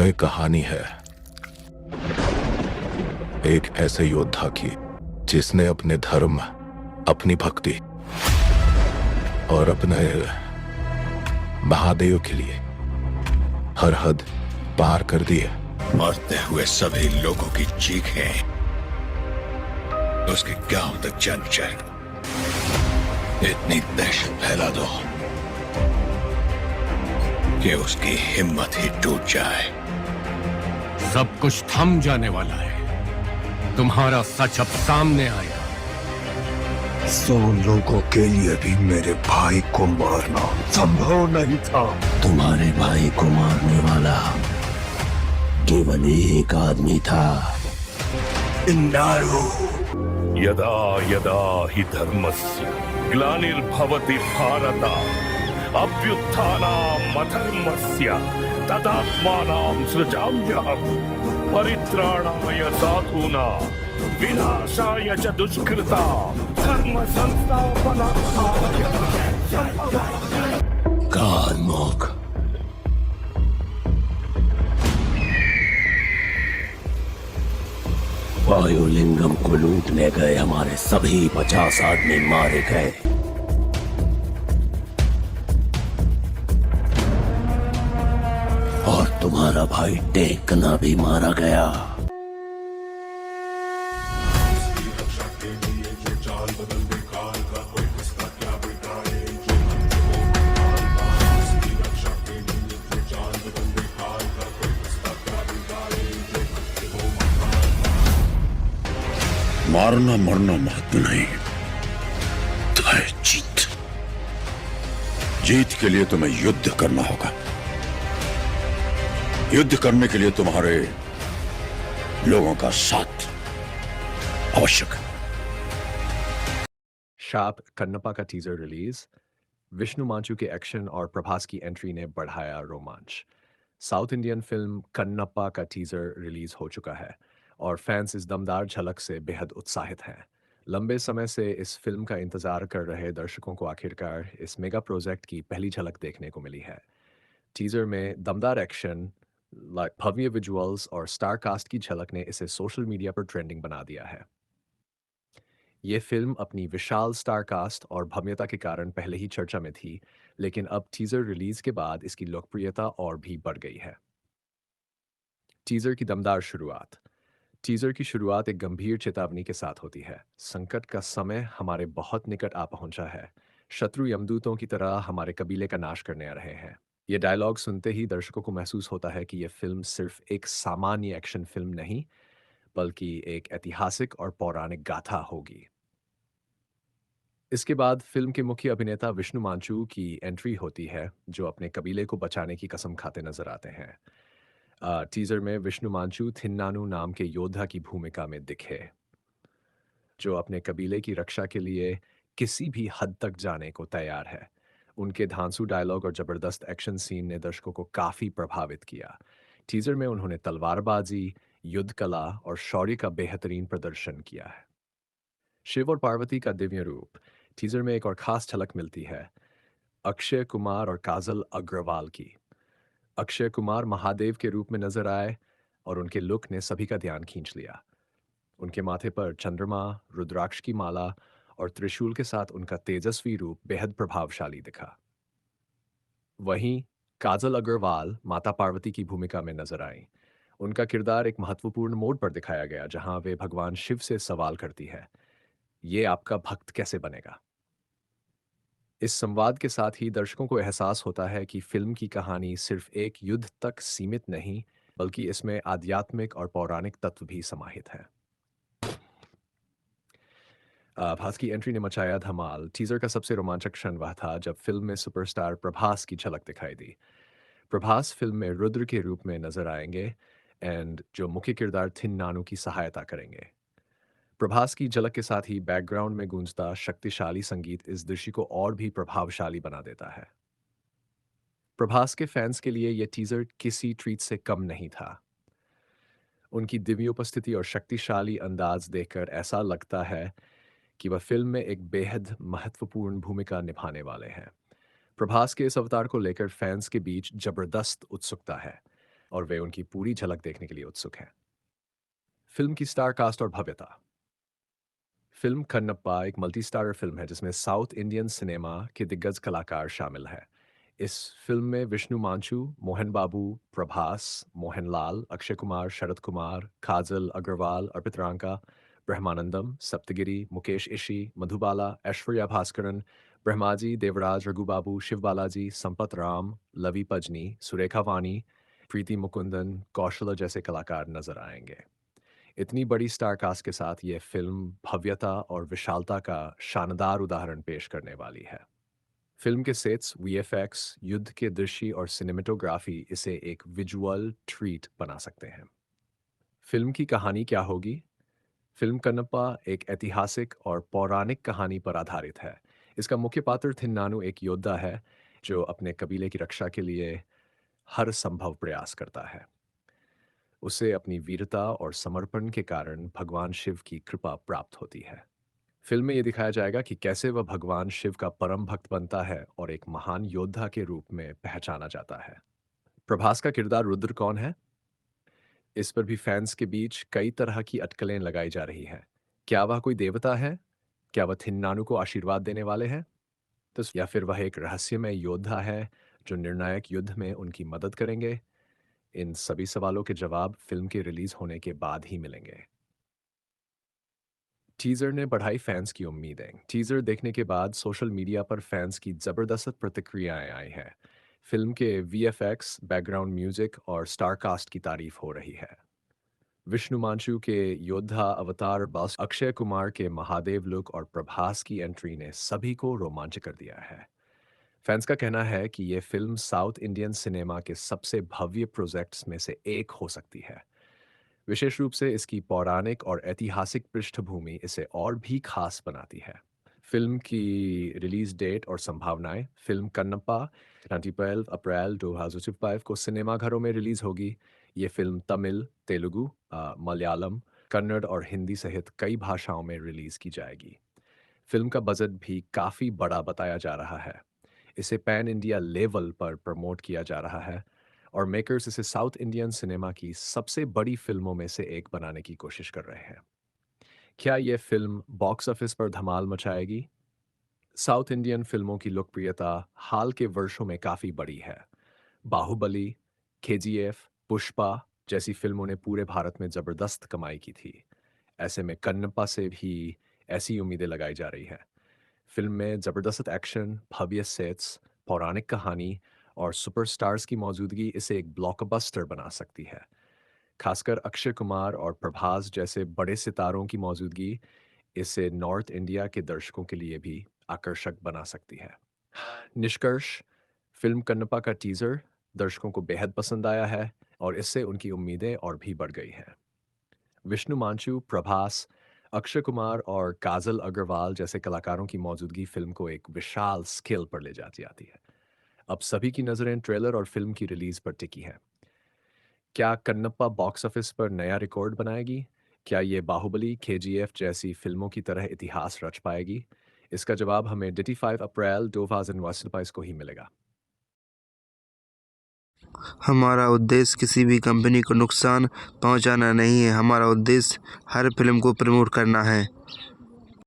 यह एक कहानी है एक ऐसे योद्धा की जिसने अपने धर्म, अपनी भक्ति और अपने महादेव के लिए हर हद पार कर दी है। मरते हुए सभी लोगों की चीखें उसके गांव तक जानी चाहिए। इतनी दहशत फैला दो कि उसकी हिम्मत ही टूट जाए। सब कुछ थम जाने वाला है। तुम्हारा सच अब सामने आएगा। 100 लोगों के लिए भी मेरे भाई को मारना संभव नहीं था। तुम्हारे भाई को मारने वाला केवल एक आदमी था, इन्नारो। यदा यदा हि धर्मस्य ग्लानिर्भवति भारत अभ्युत्थानामधर्मस्य तदात्मानं सृजाम्यहम् परित्राणाय साधूनां विनाशाय च दुष्कृतां धर्म संस्थापनार्थाय कालमुख। वायुलिंगम को लूटने गए हमारे सभी 50 आदमी मारे गए। और तुम्हारा भाई टेकना भी मारा गया। मारना मरना महत्व नहीं, तो है जीत। जीत के लिए तुम्हें युद्ध करना होगा। युद्ध करने के लिए तुम्हारे लोगों का साथ आवश्यक है। शाप कन्नप्पा का टीजर रिलीज। विष्णु मांचू के एक्शन और प्रभास की एंट्री ने बढ़ाया रोमांच। साउथ इंडियन फिल्म कन्नप्पा का टीजर रिलीज हो चुका है और फैंस इस दमदार झलक से बेहद उत्साहित हैं। लंबे समय से इस फिल्म का इंतजार कर रहे दर्शकों को आखिरकार इस मेगा प्रोजेक्ट की पहली झलक देखने को मिली है। टीजर में दमदार एक्शन, भव्य विजुअल्स और स्टार कास्ट की झलक ने इसे सोशल मीडिया पर ट्रेंडिंग बना दिया है। ये फिल्म अपनी विशाल स्टार कास्ट और भव्यता के कारण पहले ही चर्चा में थी, लेकिन अब टीजर रिलीज के बाद इसकी लोकप्रियता और भी बढ़ गई है। टीजर की दमदार शुरुआत। टीजर की शुरुआत एक गंभीर चेतावनी के साथ होती है। संकट का समय हमारे बहुत निकट आ पहुंचा है। शत्रु यमदूतों की तरह हमारे कबीले का नाश करने आ रहे हैं। ये डायलॉग सुनते ही दर्शकों को महसूस होता है कि यह फिल्म सिर्फ एक सामान्य एक्शन फिल्म नहीं, बल्कि एक ऐतिहासिक और पौराणिक गाथा होगी। इसके बाद फिल्म के मुख्य अभिनेता विष्णु मांचू की एंट्री होती है, जो अपने कबीले को बचाने की कसम खाते नजर आते हैं। टीजर में विष्णु मांचू थिन्नानु नाम के योद्धा की भूमिका में दिखे, जो अपने कबीले की रक्षा के लिए किसी भी हद तक जाने को तैयार है। उनके धांसू डायलॉग और जबरदस्त एक्शन सीन ने दर्शकों को काफी प्रभावित किया। टीजर में उन्होंने तलवारबाजी, युद्ध कला और शौर्य का बेहतरीन प्रदर्शन किया है। शिव और पार्वती का दिव्य रूप। टीजर में एक और खास झलक मिलती है अक्षय कुमार और काजल अग्रवाल की। अक्षय कुमार महादेव के रूप में नजर आए और उनके लुक ने सभी का ध्यान खींच लिया। उनके माथे पर चंद्रमा, रुद्राक्ष की माला और त्रिशूल के साथ उनका तेजस्वी रूप बेहद प्रभावशाली दिखा। वहीं काजल अग्रवाल माता पार्वती की भूमिका में नजर आई। उनका किरदार एक महत्वपूर्ण मोड़ पर दिखाया गया, जहां वे भगवान शिव से सवाल करती है, ये आपका भक्त कैसे बनेगा। इस संवाद के साथ ही दर्शकों को एहसास होता है कि फिल्म की कहानी सिर्फ एक युद्ध तक सीमित नहीं, बल्कि इसमें आध्यात्मिक और पौराणिक तत्व भी समाहित हैं। प्रभास की एंट्री ने मचाया धमाल। टीजर का सबसे रोमांचक क्षण वह था जब फिल्म में सुपरस्टार प्रभास की झलक दिखाई दी। प्रभास फिल्म में रुद्र के रूप में नजर आएंगे एंड जो मुख्य किरदार थिन्नानु की सहायता करेंगे। प्रभास की झलक के साथ ही बैकग्राउंड में गूंजता शक्तिशाली संगीत इस दृश्य को और भी प्रभावशाली बना देता है। प्रभास के फैंस के लिए यह टीजर किसी ट्रीट से कम नहीं था। उनकी दिव्य उपस्थिति और शक्तिशाली अंदाज देखकर ऐसा लगता है कि वह फिल्म में एक बेहद महत्वपूर्ण भूमिका निभाने वाले हैं। प्रभास के इस अवतार को लेकर फैंस के बीच जबरदस्त उत्सुकता है। और वे उनकी पूरी झलक देखने के लिए उत्सुक हैं। फिल्म की स्टार कास्ट और भव्यता। फिल्म कन्नप्पा एक मल्टी स्टारर फिल्म है जिसमें साउथ इंडियन सिनेमा के दिग्गज कलाकार शामिल हैं। इस फिल्म में विष्णु मांचू, मोहन बाबू, प्रभास, मोहनलाल, अक्षय कुमार, शरद कुमार, काजल अग्रवाल, अर्पित रांका, ब्रह्मानंदम, सप्तगिरी, मुकेश इशी, मधुबाला, ऐश्वर्या भास्करन, ब्रह्माजी, देवराज, रघुबाबू, शिव बालाजी, संपत राम, लवी पजनी, सुरेखा वानी, प्रीति मुकुंदन, कौशल जैसे कलाकार नजर आएंगे। इतनी बड़ी स्टार कास्ट के साथ ये फिल्म भव्यता और विशालता का शानदार उदाहरण पेश करने वाली है। फिल्म के सेट्स, वीएफएक्स, युद्ध के दृश्य और सिनेमेटोग्राफी इसे एक विजुअल ट्रीट बना सकते हैं। फिल्म की कहानी क्या होगी? फिल्म कन्नप्पा एक ऐतिहासिक और पौराणिक कहानी पर आधारित है। इसका मुख्य पात्र थिन्नानु एक योद्धा है जो अपने कबीले की रक्षा के लिए हर संभव प्रयास करता है। उसे अपनी वीरता और समर्पण के कारण भगवान शिव की कृपा प्राप्त होती है। फिल्म में ये दिखाया जाएगा कि कैसे वह भगवान शिव का परम भक्त बनता है और एक महान योद्धा के रूप में पहचाना जाता है। प्रभास का किरदार रुद्र कौन है? इस पर भी फैंस के बीच कई तरह की अटकलें लगाई जा रही हैं। क्या वह कोई देवता है? क्या वह थिन्नानु को आशीर्वाद देने वाले हैं? तो या फिर वह एक रहस्यमय योद्धा है जो निर्णायक युद्ध में उनकी मदद करेंगे? इन सभी सवालों के जवाब फिल्म के रिलीज होने के बाद ही मिलेंगे। टीजर ने बढ़ाई फैंस की उम्मीदें। टीजर देखने के बाद सोशल मीडिया पर फैंस की जबरदस्त प्रतिक्रियाएं आई हैं। फिल्म के वीएफएक्स, बैकग्राउंड म्यूजिक और स्टार कास्ट की तारीफ हो रही है। विष्णु मांचू के योद्धा अवतार बॉस, अक्षय कुमार के महादेव लुक और प्रभास की एंट्री ने सभी को रोमांच कर दिया है। फैंस का कहना है कि ये फिल्म साउथ इंडियन सिनेमा के सबसे भव्य प्रोजेक्ट्स में से एक हो सकती है। विशेष रूप से इसकी पौराणिक और ऐतिहासिक पृष्ठभूमि इसे और भी खास बनाती है। फिल्म की रिलीज डेट और संभावनाएं। फिल्म कन्नप्पा 12 अप्रैल 2025 को सिनेमाघरों में रिलीज होगी। ये फिल्म तमिल, तेलुगु, मलयालम, कन्नड़ और हिंदी सहित कई भाषाओं में रिलीज की जाएगी। फिल्म का बजट भी काफ़ी बड़ा बताया जा रहा है। इसे पैन इंडिया लेवल पर प्रमोट किया जा रहा है और मेकर्स इसे साउथ इंडियन सिनेमा की सबसे बड़ी फिल्मों में से एक बनाने की कोशिश कर रहे हैं। क्या यह फिल्म बॉक्स ऑफिस पर धमाल मचाएगी? साउथ इंडियन फिल्मों की लोकप्रियता हाल के वर्षों में काफ़ी बढ़ी है। बाहुबली, केजीएफ, पुष्पा जैसी फिल्मों ने पूरे भारत में ज़बरदस्त कमाई की थी। ऐसे में कन्नप्पा से भी ऐसी उम्मीदें लगाई जा रही है। फिल्म में ज़बरदस्त एक्शन, भव्य सेट्स, पौराणिक कहानी और सुपरस्टार्स की मौजूदगी इसे एक ब्लॉकबस्टर बना सकती है। खासकर अक्षय कुमार और प्रभास जैसे बड़े सितारों की मौजूदगी इसे नॉर्थ इंडिया के दर्शकों के लिए भी आकर्षक बना सकती है। निष्कर्ष, फिल्म कन्नप्पा का टीजर दर्शकों को बेहद पसंद आया है और इससे उनकी उम्मीदें और भी बढ़ गई हैं। विष्णु मांचू, प्रभास, अक्षय कुमार और काजल अग्रवाल जैसे कलाकारों की मौजूदगी फिल्म को एक विशाल स्केल पर ले जाती आती है। अब सभी की नज़रें ट्रेलर और फिल्म की रिलीज पर टिकी हैं। क्या कन्नप्पा बॉक्स ऑफिस पर नया रिकॉर्ड बनाएगी? क्या ये बाहुबली, केजीएफ जैसी फिल्मों की तरह इतिहास रच पाएगी? इसका जवाब हमें 25 अप्रैल 2025 को ही मिलेगा। हमारा उद्देश्य किसी भी कंपनी को नुकसान पहुंचाना नहीं है। हमारा उद्देश्य हर फिल्म को प्रमोट करना है।